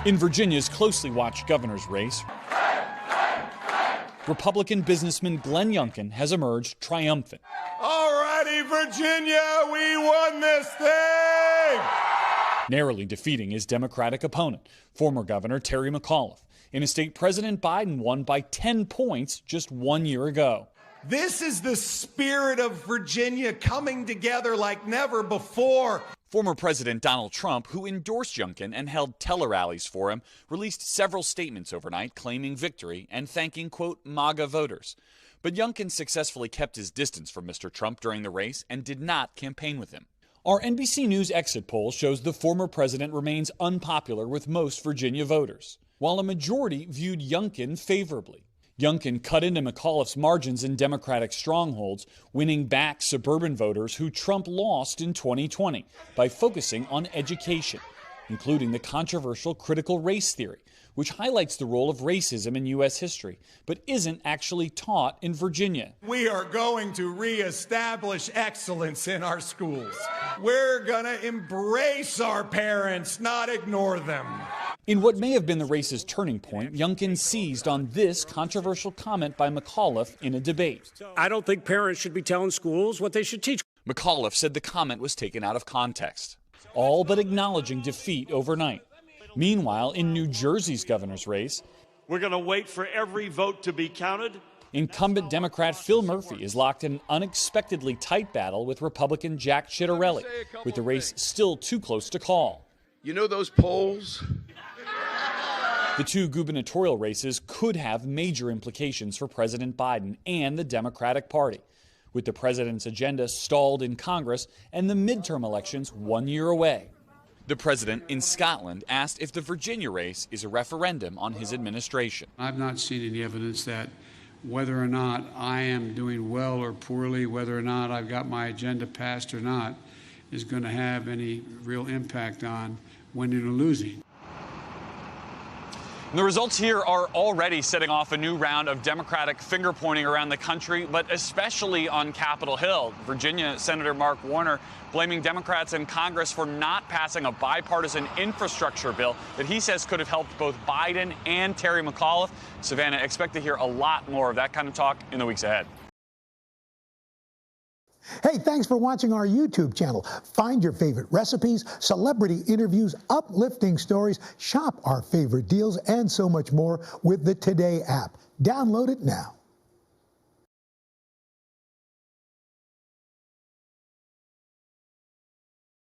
In Virginia's closely watched governor's race, Republican businessman Glen Youngkin has emerged triumphant. All righty, Virginia, we won this thing! Narrowly defeating his Democratic opponent, former Governor Terry McAuliffe, in a state President Biden won by 10 points just 1 year ago. This is the spirit of Virginia coming together like never before. Former President Donald Trump, who endorsed Youngkin and held tele-rallies for him, released several statements overnight claiming victory and thanking, quote, MAGA voters. But Youngkin successfully kept his distance from Mr. Trump during the race and did not campaign with him. Our NBC News exit poll shows the former president remains unpopular with most Virginia voters, while a majority viewed Youngkin favorably. Youngkin cut into McAuliffe's margins in Democratic strongholds, winning back suburban voters who Trump lost in 2020 by focusing on education, including the controversial critical race theory, which highlights the role of racism in U.S. history, but isn't actually taught in Virginia. We are going to reestablish excellence in our schools. We're going to embrace our parents, not ignore them. In what may have been the race's turning point, Youngkin seized on this controversial comment by McAuliffe in a debate. I don't think parents should be telling schools what they should teach. McAuliffe said the comment was taken out of context, all but acknowledging defeat overnight. Meanwhile, in New Jersey's governor's race, we're going to wait for every vote to be counted. Incumbent Democrat Phil Murphy is locked in an unexpectedly tight battle with Republican Jack Ciattarelli, with the race still too close to call. You know those polls? The two gubernatorial races could have major implications for President Biden and the Democratic Party, with the president's agenda stalled in Congress and the midterm elections 1 year away. The president in Scotland asked if the Virginia race is a referendum on his administration. I've not seen any evidence that whether or not I am doing well or poorly, whether or not I've got my agenda passed or not, is going to have any real impact on winning or losing. The results here are already setting off a new round of Democratic finger-pointing around the country, but especially on Capitol Hill. Virginia Senator Mark Warner blaming Democrats in Congress for not passing a bipartisan infrastructure bill that he says could have helped both Biden and Terry McAuliffe. Savannah, expect to hear a lot more of that kind of talk in the weeks ahead. Hey, thanks for watching our YouTube channel. Find your favorite recipes, celebrity interviews, uplifting stories, shop our favorite deals, and so much more with the Today app. Download it now.